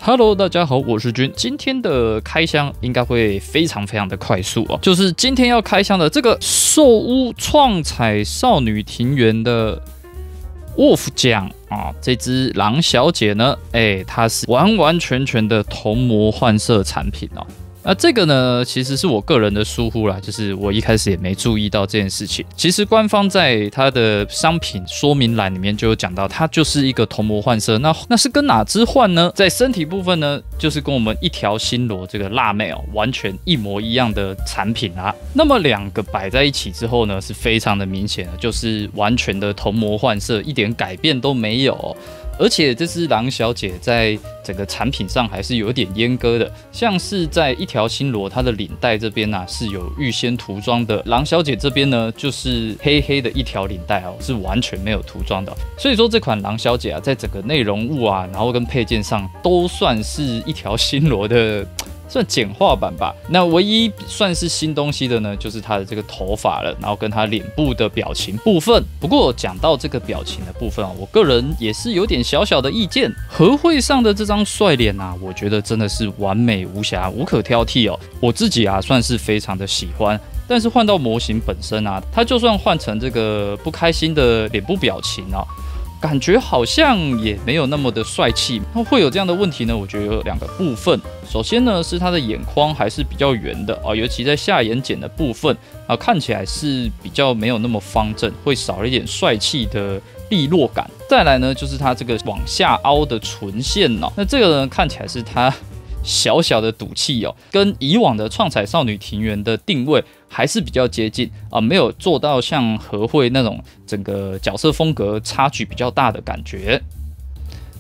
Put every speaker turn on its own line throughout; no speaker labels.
Hello， 大家好，我是君。今天的开箱应该会非常的快速哦，就是今天要开箱的这个兽屋创彩少女庭园的 Wolf 酱啊，这只狼小姐呢，它是完全的童模换色产品哦。那这个呢，其实是我个人的疏忽啦，就是我一开始也没注意到这件事情。其实官方在它的商品说明栏里面就有讲到，它就是一个童模换色。那是跟哪只换呢？在身体部分呢，就是跟我们一条新罗这个辣妹哦，完全一模一样的产品啦。那么两个摆在一起之后呢，是非常的明显的，就是完全的童模换色，一点改变都没有哦。而且这只狼小姐在整个产品上还是有点阉割的，像是在一条新罗它的领带这边啊是有预先涂装的，狼小姐这边呢就是黑黑的一条领带哦，是完全没有涂装的。所以说这款狼小姐啊，在整个内容物啊，然后跟配件上都算是一条新罗的。算简化版吧。那唯一算是新东西的呢，就是它的这个头发了，然后跟它脸部的表情部分。不过讲到这个表情的部分啊，我个人也是有点小的意见。和会上的这张帅脸啊，我觉得真的是完美无瑕，无可挑剔哦。我自己啊，算是非常的喜欢。但是换到模型本身啊，它就算换成这个不开心的脸部表情啊。感觉好像也没有那么的帅气，那会有这样的问题呢？我觉得有两个部分。首先呢，是它的眼眶还是比较圆的啊，尤其在下眼睑的部分啊，看起来是比较没有那么方正，会少了一点帅气的利落感。再来呢，就是它这个往下凹的唇线哦，那这个呢看起来是它小的赌气哦，跟以往的创彩少女庭园的定位还是比较接近啊，没有做到像和会那种整个角色风格差距比较大的感觉。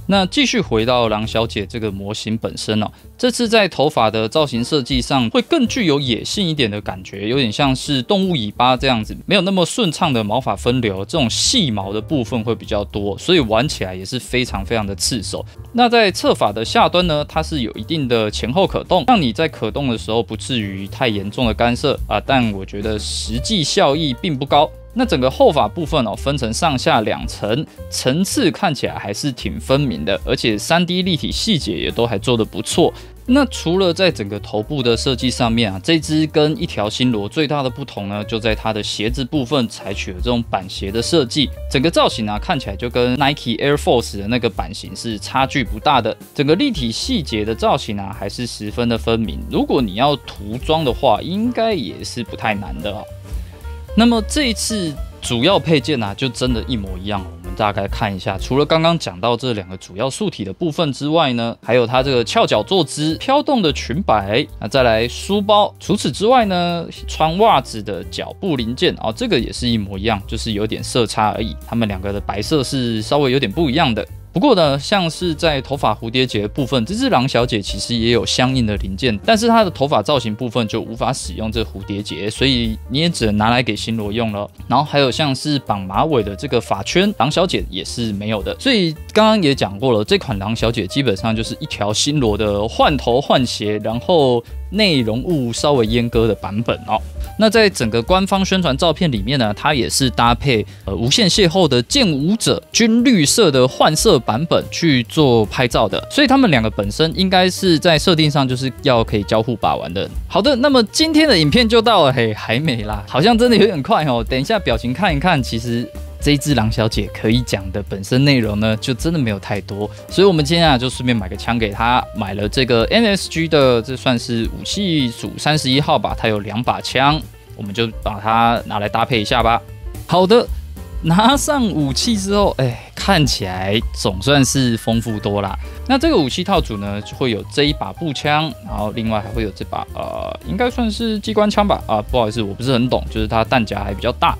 那继续回到狼小姐这个模型本身哦，这次在头发的造型设计上会更具有野性一点的感觉，有点像是动物尾巴这样子，没有那么顺畅的毛发分流，这种细毛的部分会比较多，所以玩起来也是非常的刺手。那在侧发的下端呢，它是有一定的前后可动，让你在可动的时候不至于太严重的干涉啊，但我觉得实际效益并不高。那整个后发部分哦，分成上下两层，层次看起来还是挺分明的，而且 3D 立体细节也都还做得不错。那除了在整个头部的设计上面啊，这只跟一条新罗最大的不同呢，就在它的鞋子部分采取了这种板鞋的设计，整个造型啊看起来就跟 Nike Air Force 的那个版型是差距不大的。整个立体细节的造型啊，还是十分的分明。如果你要涂装的话，应该也是不太难的哦。那么这一次主要配件啊，就真的一模一样。我们大概看一下，除了刚刚讲到这两个主要素体的部分之外呢，还有它这个翘脚坐姿、飘动的裙摆，再来书包。除此之外呢，穿袜子的脚部零件哦，这个也是一模一样，就是有点色差而已。它们两个的白色是稍微有点不一样的。不过呢，像是在头发蝴蝶结的部分，这只狼小姐其实也有相应的零件，但是它的头发造型部分就无法使用这蝴蝶结，所以你也只能拿来给新罗用了。然后还有像是绑马尾的这个发圈，狼小姐也是没有的。所以刚刚也讲过了，这款狼小姐基本上就是一条新罗的换头换鞋，然后内容物稍微阉割的版本哦。那在整个官方宣传照片里面呢，它也是搭配无限邂逅的剑舞者军绿色的换色版本去做拍照的，所以他们两个本身应该是在设定上就是要可以交互把玩的。好的，那么今天的影片就到了，嘿，还没啦，好像真的有点快哦。等一下表情看一看，其实这一只狼小姐可以讲的本身内容呢，就真的没有太多，所以我们今天啊就顺便买个枪给她，买了这个 NSG 的，这算是武器组31号吧，它有2把枪，我们就把它拿来搭配一下吧。好的，拿上武器之后，看起来总算是丰富多啦。那这个武器套组呢，就会有这一把步枪，然后另外还会有这把应该算是机关枪吧，不好意思，我不是很懂，就是它弹夹还比较大。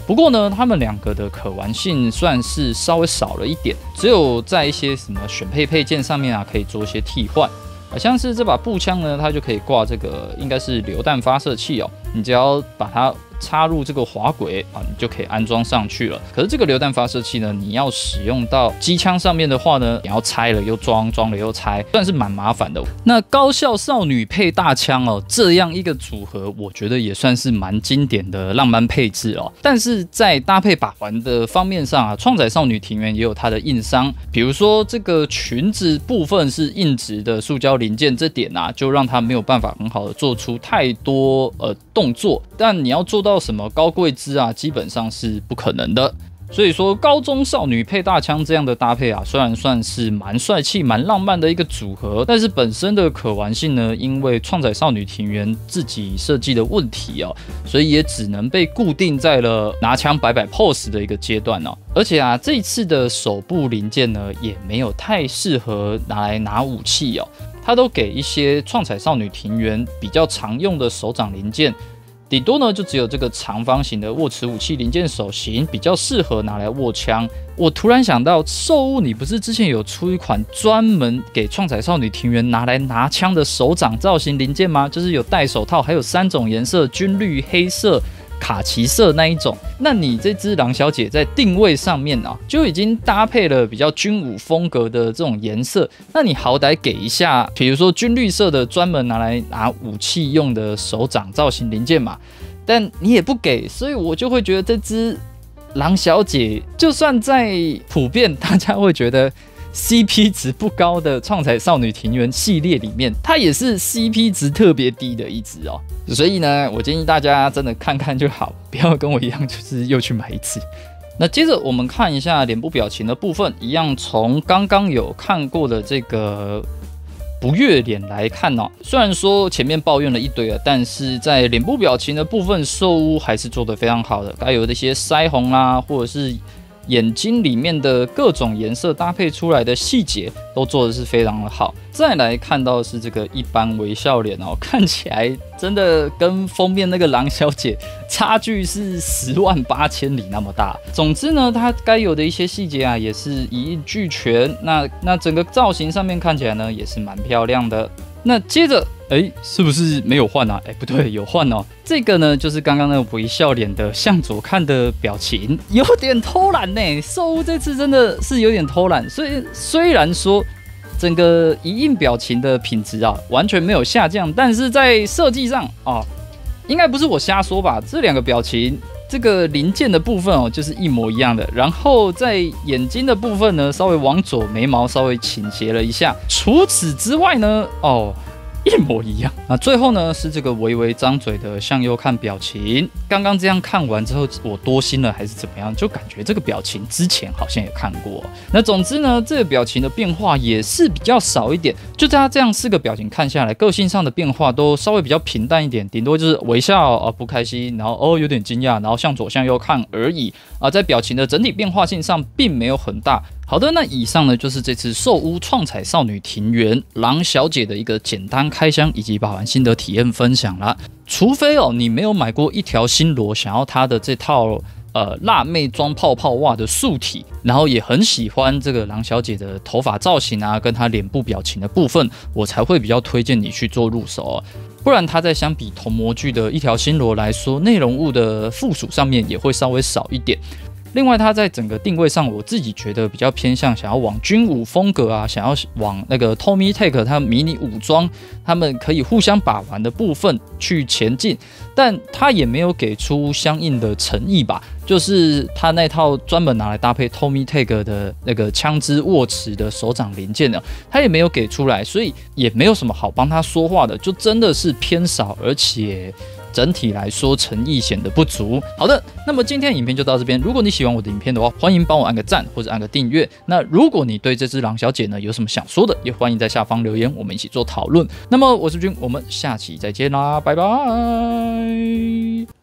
不过呢，他们两个的可玩性算是稍微少了一点，只有在一些什么选配件上面啊，可以做一些替换。像是这把步枪呢，它就可以挂这个应该是榴弹发射器哦，你只要把它插入这个滑轨啊，你就可以安装上去了。可是这个榴弹发射器呢，你要使用到机枪上面的话呢，你要拆了又装，装了又拆，算是蛮麻烦的。那高校少女配大枪哦，这样一个组合，我觉得也算是蛮经典的浪漫配置哦。但是在搭配把环的方面上啊，创载少女庭园也有它的硬伤，比如说这个裙子部分是硬质的塑胶零件，这点啊，就让它没有办法很好的做出太多动作。但你要做到什么高贵姿啊，基本上是不可能的。所以说，高中少女配大枪这样的搭配啊，虽然算是蛮帅气、蛮浪漫的一个组合，但是本身的可玩性呢，因为创载少女庭园自己设计的问题哦，所以也只能被固定在了拿枪摆 pose 的一个阶段哦。而且啊，这一次的手部零件呢，也没有太适合拿来拿武器哦，它都给一些创载少女庭园比较常用的手掌零件。顶多呢，就只有这个长方形的握持武器零件手型比较适合拿来握枪。我突然想到，兽屋你不是之前有出一款专门给创载少女庭园拿来拿枪的手掌造型零件吗？就是有戴手套，还有3种颜色：军绿、黑色、卡其色那一种。那你这只狼小姐在定位上面啊，就已经搭配了比较军武风格的这种颜色，那你好歹给一下，比如说军绿色的专门拿来拿武器用的手掌造型零件嘛，但你也不给，所以我就会觉得这只狼小姐，就算在普遍大家会觉得CP 值不高的创载少女庭园系列里面，它也是 CP 值特别低的一只哦。所以呢，我建议大家真的看看就好，不要跟我一样，就是又去买一只。那接着我们看一下脸部表情的部分，一样从刚刚有看过的这个不悦脸来看哦。虽然说前面抱怨了一堆了，但是在脸部表情的部分，兽屋还是做得非常好的，该有的一些腮红啦，或者是眼睛里面的各种颜色搭配出来的细节都做的是非常的好。再来看到的是这个一般微笑脸哦，看起来真的跟封面那个狼小姐差距是108000里那么大。总之呢，它该有的一些细节啊，也是一应俱全。那整个造型上面看起来呢，也是蛮漂亮的。那接着，是不是没有换啊？不对，有换哦。这个呢，就是刚刚那个微笑脸的向左看的表情，有点偷懒呢。兽屋这次真的是有点偷懒，所以虽然说整个一应表情的品质啊完全没有下降，但是在设计上啊，应该不是我瞎说吧？这两个表情，这个零件的部分哦，就是一模一样的。然后在眼睛的部分呢，稍微往左，眉毛稍微倾斜了一下。除此之外呢，一模一样。那最后呢，是这个微微张嘴的向右看表情。刚刚这样看完之后，我多心了还是怎么样？就感觉这个表情之前好像也看过。那总之呢，这个表情的变化也是比较少一点。就它这样4个表情看下来，个性上的变化都稍微比较平淡一点，顶多就是微笑不开心，然后有点惊讶，然后向左向右看而已在表情的整体变化性上并没有很大。好的，那以上呢就是这次兽屋创采少女庭园狼小姐的一个简单开箱以及把玩心得体验分享啦。除非你没有买过一条新罗，想要它的这套辣妹装泡泡袜的素体，然后也很喜欢这个狼小姐的头发造型啊，跟她脸部表情的部分，我才会比较推荐你去做入手不然它在相比同模具的一条新罗来说，内容物的附属上面也会稍微少一点。另外，它在整个定位上，我自己觉得比较偏向想要往军武风格啊，想要往那个 Tommy Tech 它迷你武装，他们可以互相把玩的部分去前进，但它也没有给出相应的诚意吧。就是它那套专门拿来搭配 Tommy Tech 的那个枪支握持的手掌零件呢，它也没有给出来，所以也没有什么好帮他说话的，就真的是偏少，而且整体来说诚意显得不足。好的，那么今天的影片就到这边。如果你喜欢我的影片的话，欢迎帮我按个赞或者按个订阅。那如果你对这只狼小姐呢有什么想说的，也欢迎在下方留言，我们一起做讨论。那么我是君，我们下期再见啦，拜拜。